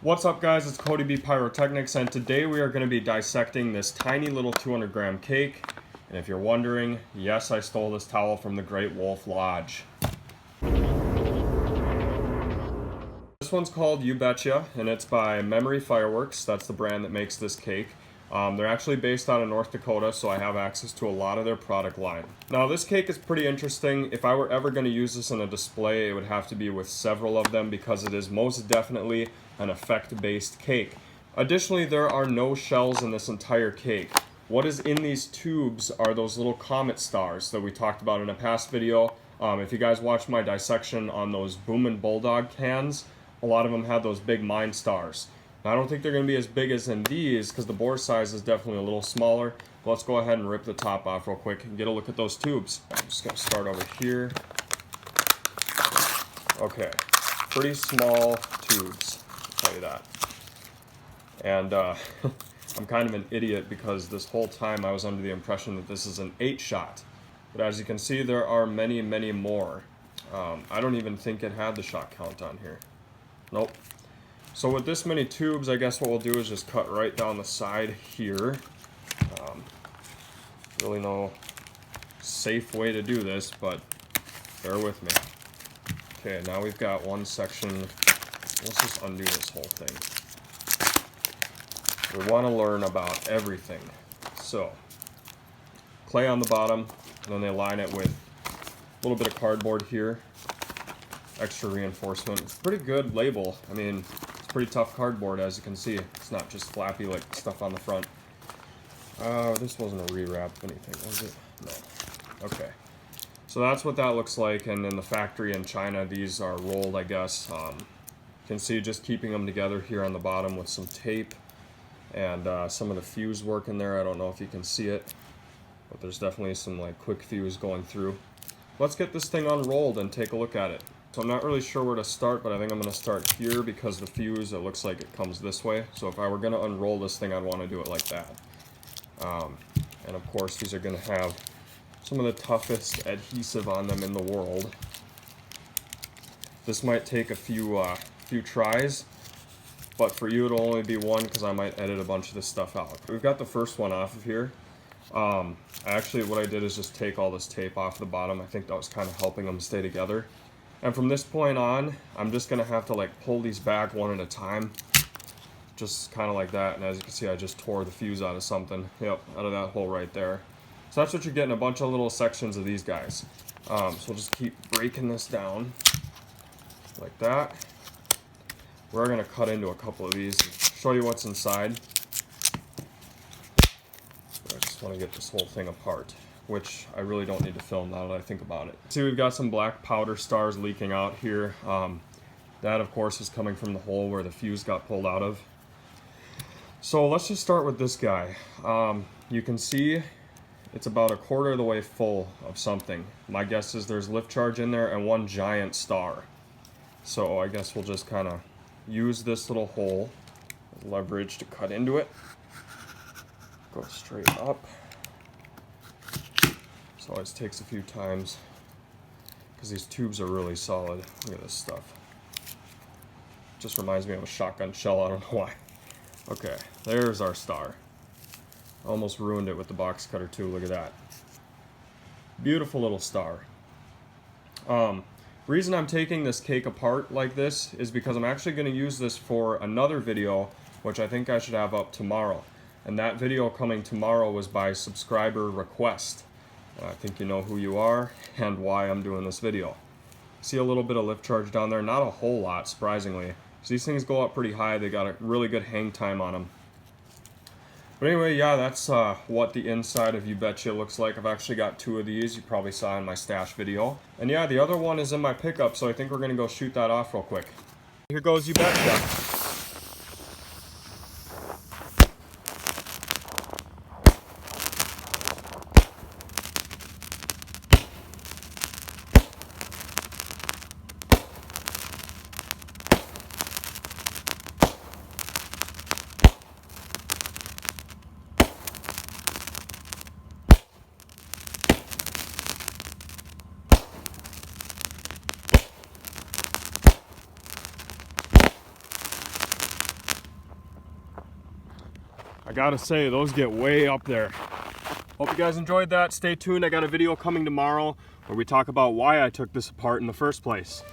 What's up guys, it's Cody B Pyrotechnics, and today we are going to be dissecting this tiny little 200 gram cake. And if you're wondering, yes, I stole this towel from the Great Wolf Lodge. This one's called You Betcha, and it's by Memory Fireworks. That's the brand that makes this cake. They're actually based out of North Dakota, so I have access to a lot of their product line. Now this cake is pretty interesting. If I were ever going to use this in a display, it would have to be with several of them because it is most definitely an effect-based cake. Additionally, there are no shells in this entire cake. What is in these tubes are those little comet stars that we talked about in a past video. If you guys watched my dissection on those Boomin' Bulldog cans, a lot of them had those big mine stars. Now, I don't think they're going to be as big as in these because the bore size is definitely a little smaller. But let's go ahead and rip the top off real quick and get a look at those tubes. I'm just going to start over here. Okay, pretty small tubes, I'll tell you that. And I'm kind of an idiot because this whole time I was under the impression that this is an 8-shot. But as you can see, there are many, many more. I don't even think it had the shot count on here. Nope. So with this many tubes, I guess what we'll do is just cut right down the side here. Really no safe way to do this, but bear with me. Okay, now we've got one section. Let's just undo this whole thing. We want to learn about everything. So, clay on the bottom, and then they line it with a little bit of cardboard here. Extra reinforcement. It's a pretty good label. I mean, it's pretty tough cardboard, as you can see. It's not just flappy like stuff on the front. This wasn't a rewrap anything, was it? No. Okay. So that's what that looks like, and in the factory in China, these are rolled, I guess. You can see just keeping them together here on the bottom with some tape and some of the fuse work in there. I don't know if you can see it, but there's definitely some like quick fuse going through. Let's get this thing unrolled and take a look at it. So I'm not really sure where to start, but I think I'm going to start here because the fuse, it looks like it comes this way. So if I were going to unroll this thing, I'd want to do it like that. And of course, these are going to have some of the toughest adhesive on them in the world. This might take a few tries, but for you it'll only be one because I might edit a bunch of this stuff out. We've got the first one off of here. Actually, what I did is just take all this tape off the bottom. I think that was kind of helping them stay together. And from this point on, I'm just going to have to like pull these back one at a time. Just kind of like that. And as you can see, I just tore the fuse out of something. Yep, out of that hole right there. So that's what you're getting, a bunch of little sections of these guys. So we'll just keep breaking this down like that. We're going to cut into a couple of these and show you what's inside. I just want to get this whole thing apart, which I really don't need to film now that I think about it. See, we've got some black powder stars leaking out here. That, of course, is coming from the hole where the fuse got pulled out of. So let's just start with this guy. You can see it's about a quarter of the way full of something. My guess is there's lift charge in there and one giant star. So I guess we'll just kind of use this little hole as leverage to cut into it. Go straight up. This always takes a few times because these tubes are really solid. Look at this stuff. Just reminds me of a shotgun shell, I don't know why. Okay, there's our star. Almost ruined it with the box cutter too, look at that. Beautiful little star. Reason I'm taking this cake apart like this is because I'm actually going to use this for another video, which I think I should have up tomorrow. And that video coming tomorrow was by subscriber request. I think you know who you are and why I'm doing this video. See a little bit of lift charge down there, not a whole lot, surprisingly. So these things go up pretty high, they got a really good hang time on them. But anyway, yeah, that's what the inside of You Betcha looks like. I've actually got 2 of these, you probably saw in my stash video. And yeah, the other one is in my pickup, so I think we're going to go shoot that off real quick. Here goes You Betcha. I gotta say, those get way up there. Hope you guys enjoyed that. Stay tuned. I got a video coming tomorrow where we talk about why I took this apart in the first place.